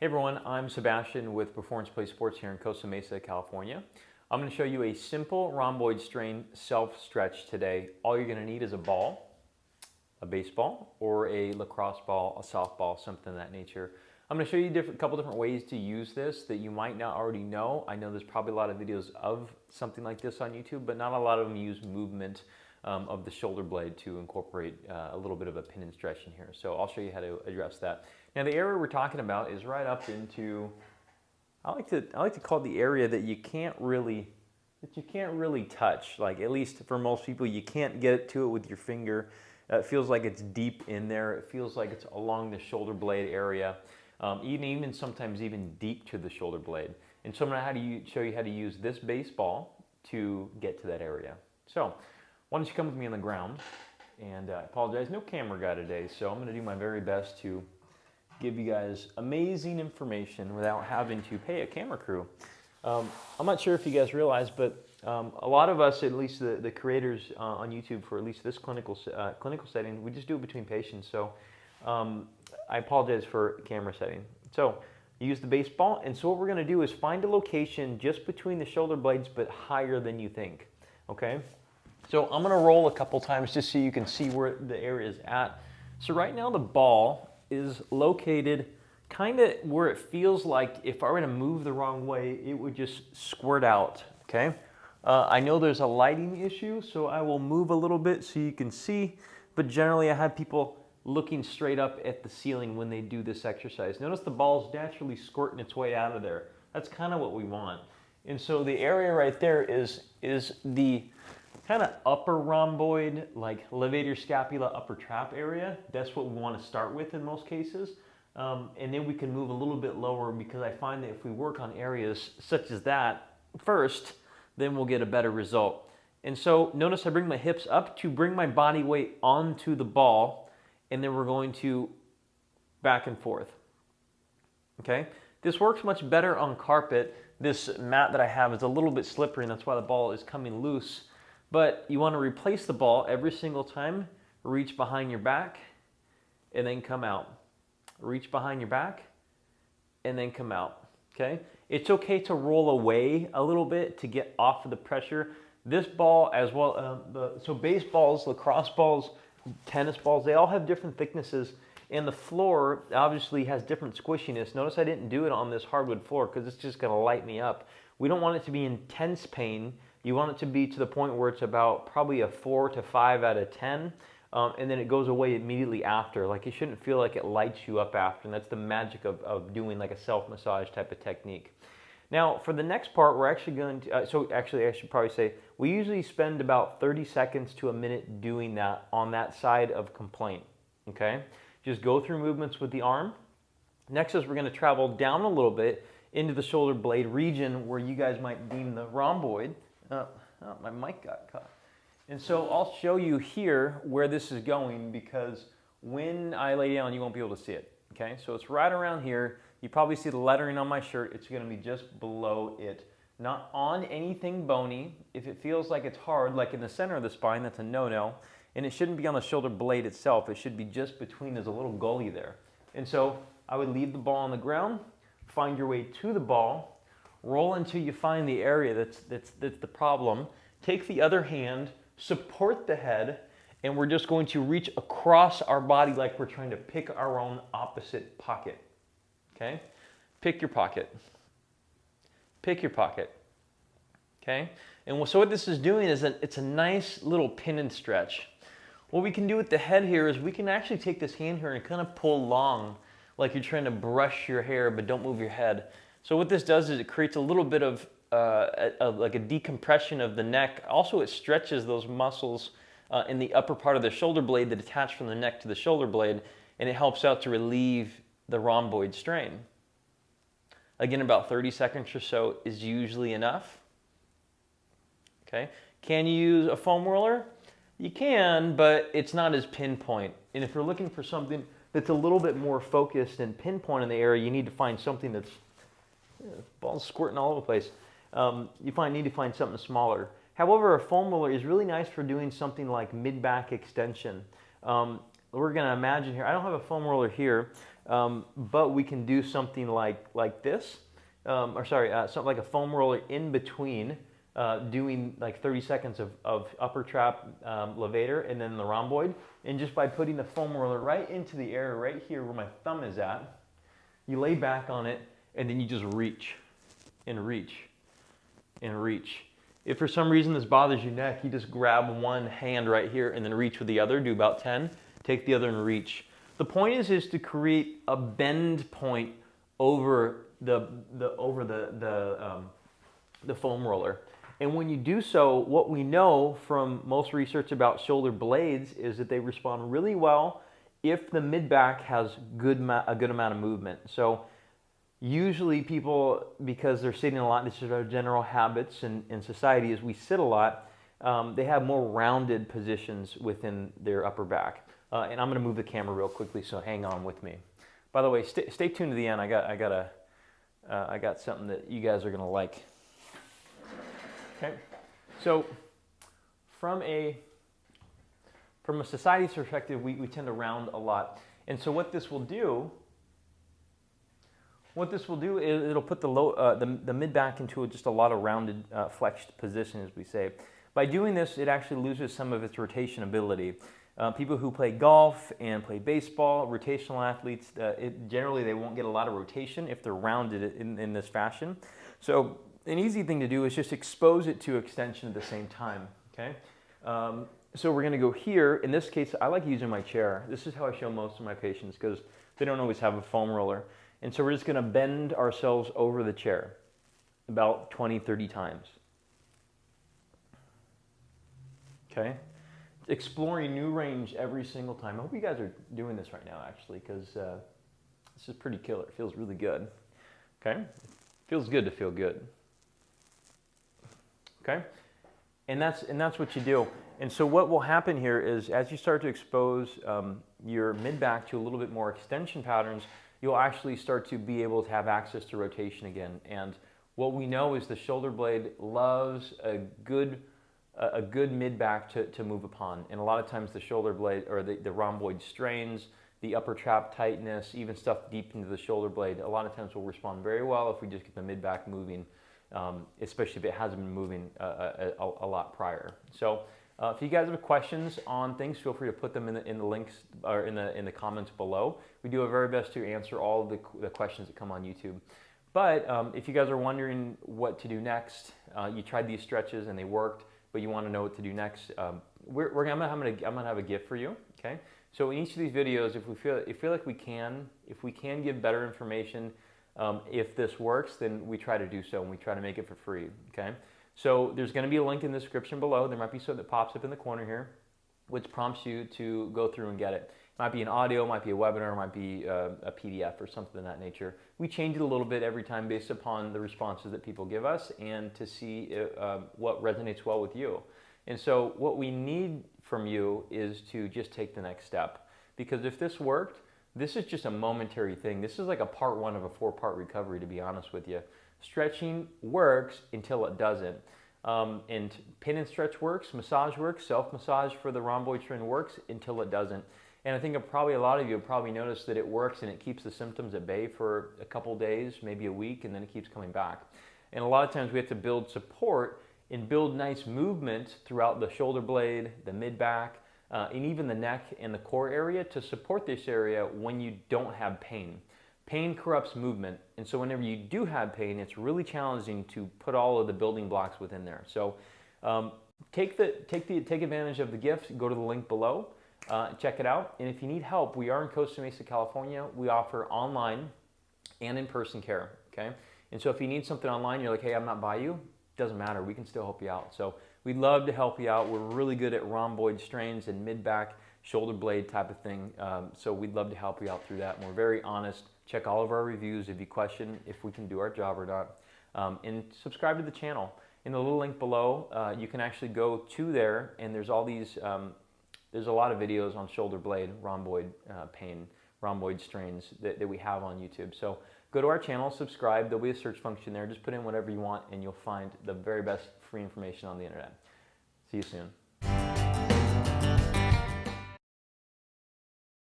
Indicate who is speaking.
Speaker 1: Hey everyone, I'm Sebastian with Performance Play Sports here in Costa Mesa, California. I'm going to show you a simple rhomboid strain self-stretch today. All you're going to need is a ball, a baseball, or a lacrosse ball, a softball, something of that nature. I'm going to show you a couple different ways to use this that you might not already know. I know there's probably a lot of videos of something like this on YouTube, but not a lot of them use movement of the shoulder blade to incorporate a little bit of a pin and stretch in here. So I'll show you how to address that. Now the area we're talking about is right up into, I like to call it the area that you can't really touch. Like, at least for most people, you can't get to it with your finger. It feels like it's deep in there. It feels like it's along the shoulder blade area, even sometimes even deep to the shoulder blade. And so I'm going to show you how to use this baseball to get to that area. So why don't you come with me on the ground? And I apologize, no camera guy today, so I'm going to do my very best to give you guys amazing information without having to pay a camera crew. I'm not sure if you guys realize, but a lot of us, at least the creators on YouTube for at least this clinical setting, we just do it between patients. So I apologize for camera setting. So you use the baseball, and so what we're going to do is find a location just between the shoulder blades, but higher than you think. Okay. So I'm going to roll a couple times just so you can see where the area is at. So right now the ball is located kind of where it feels like if I were to move the wrong way, it would just squirt out, okay? I know there's a lighting issue, so I will move a little bit so you can see, but generally I have people looking straight up at the ceiling when they do this exercise. Notice the ball's naturally squirting its way out of there. That's kind of what we want. And so the area right there is the kind of upper rhomboid, like levator scapula, upper trap area. That's what we want to start with in most cases. And then we can move a little bit lower, because I find that if we work on areas such as that first, then we'll get a better result. And so notice I bring my hips up to bring my body weight onto the ball, and then we're going to back and forth. Okay? This works much better on carpet. This mat that I have is a little bit slippery, and that's why the ball is coming loose. But you want to replace the ball every single time. Reach behind your back and then come out. Reach behind your back and then come out. Okay? It's okay to roll away a little bit to get off of the pressure. This ball as well, so baseballs, lacrosse balls, tennis balls, they all have different thicknesses. And the floor obviously has different squishiness. Notice I didn't do it on this hardwood floor because it's just going to light me up. We don't want it to be intense pain. You want it to be to the point where it's about probably a 4 to 5 out of 10, and then it goes away immediately after. Like, you shouldn't feel like it lights you up after, and that's the magic of doing like a self-massage type of technique. Now, for the next part, we're actually going to, actually I should probably say, we usually spend about 30 seconds to a minute doing that on that side of complaint, okay? Just go through movements with the arm. Next is we're going to travel down a little bit into the shoulder blade region where you guys might deem the rhomboid. Oh, my mic got caught. And so I'll show you here where this is going, because when I lay down, you won't be able to see it. Okay, so it's right around here. You probably see the lettering on my shirt. It's going to be just below it, not on anything bony. If it feels like it's hard, like in the center of the spine, that's a no-no. And it shouldn't be on the shoulder blade itself. It should be just between. There's a little gully there. And so I would leave the ball on the ground, find your way to the ball, roll until you find the area that's the problem. Take the other hand, support the head, and we're just going to reach across our body like we're trying to pick our own opposite pocket. Okay? Pick your pocket. Pick your pocket. Okay? And so what this is doing is that it's a nice little pin and stretch. What we can do with the head here is we can actually take this hand here and kind of pull long, like you're trying to brush your hair but don't move your head. So what this does is it creates a little bit of like a decompression of the neck. Also, it stretches those muscles in the upper part of the shoulder blade that attach from the neck to the shoulder blade, and it helps out to relieve the rhomboid strain. Again, about 30 seconds or so is usually enough. Okay. Can you use a foam roller? You can, but it's not as pinpoint. And if you're looking for something that's a little bit more focused and pinpoint in the area, you need to find something that's ball's squirting all over the place. Need to find something smaller. However, a foam roller is really nice for doing something like mid-back extension. We're going to imagine here, I don't have a foam roller here, but we can do something like this, something like a foam roller in between, doing like 30 seconds of upper trap levator and then the rhomboid. And just by putting the foam roller right into the area right here where my thumb is at, you lay back on it and then you just reach and reach and reach. If for some reason this bothers your neck, you just grab one hand right here and then reach with the other, do about 10, take the other and reach. The point is to create a bend point over the foam roller. And when you do so, what we know from most research about shoulder blades is that they respond really well if the mid-back has a good amount of movement. So usually people, because they're sitting a lot, this is our general habits in society is we sit a lot, they have more rounded positions within their upper back. And I'm gonna move the camera real quickly, so hang on with me. By the way, stay tuned to the end. I got something that you guys are gonna like. Okay, so from a society's perspective, we tend to round a lot. And so what this will do is it'll put the mid-back into just a lot of rounded, flexed position, as we say. By doing this, it actually loses some of its rotation ability. People who play golf and play baseball, rotational athletes, generally they won't get a lot of rotation if they're rounded in this fashion. So an easy thing to do is just expose it to extension at the same time, okay? So we're gonna go here. In this case, I like using my chair. This is how I show most of my patients because they don't always have a foam roller. And so we're just gonna bend ourselves over the chair about 20, 30 times. Okay? Exploring new range every single time. I hope you guys are doing this right now, actually, because this is pretty killer. It feels really good. Okay? It feels good to feel good. Okay? And that's what you do. And so what will happen here is as you start to expose your mid-back to a little bit more extension patterns, you'll actually start to be able to have access to rotation again. And what we know is the shoulder blade loves a good mid-back to move upon. And a lot of times the shoulder blade or the rhomboid strains, the upper trap tightness, even stuff deep into the shoulder blade, a lot of times will respond very well if we just get the mid-back moving, especially if it hasn't been moving a lot prior. So if you guys have questions on things, feel free to put them in the links or in the comments below. We do our very best to answer all of the questions that come on YouTube. But if you guys are wondering what to do next, you tried these stretches and they worked, but you want to know what to do next, I'm gonna have a gift for you. Okay. So in each of these videos, if we feel like we can give better information, if this works, then we try to do so, and we try to make it for free. Okay. So there's going to be a link in the description below. There might be something that pops up in the corner here, which prompts you to go through and get it. It might be an audio, might be a webinar, might be a PDF or something of that nature. We change it a little bit every time based upon the responses that people give us and to see what resonates well with you. And so what we need from you is to just take the next step. Because if this worked, this is just a momentary thing. This is like a part 1 of a 4-part recovery, to be honest with you. Stretching works until it doesn't. And pin and stretch works, massage works, self-massage for the rhomboid strain works until it doesn't. And I think probably a lot of you have probably noticed that it works and it keeps the symptoms at bay for a couple days, maybe a week, and then it keeps coming back. And a lot of times we have to build support and build nice movement throughout the shoulder blade, the mid-back, and even the neck and the core area to support this area when you don't have pain. Pain corrupts movement, and so whenever you do have pain, it's really challenging to put all of the building blocks within there. So take advantage of the gift. Go to the link below, check it out. And if you need help, we are in Costa Mesa, California. We offer online and in-person care. Okay, and so if you need something online, you're like, hey, I'm not by you. Doesn't matter. We can still help you out. So we'd love to help you out. We're really good at rhomboid strains and mid-back, shoulder blade type of thing. So we'd love to help you out through that. And we're very honest. Check all of our reviews if you question if we can do our job or not. And subscribe to the channel. In the little link below, you can actually go to there, and there's all these, there's a lot of videos on shoulder blade, rhomboid pain, rhomboid strains that we have on YouTube. So go to our channel, subscribe. There'll be a search function there. Just put in whatever you want, and you'll find the very best free information on the internet. See you soon.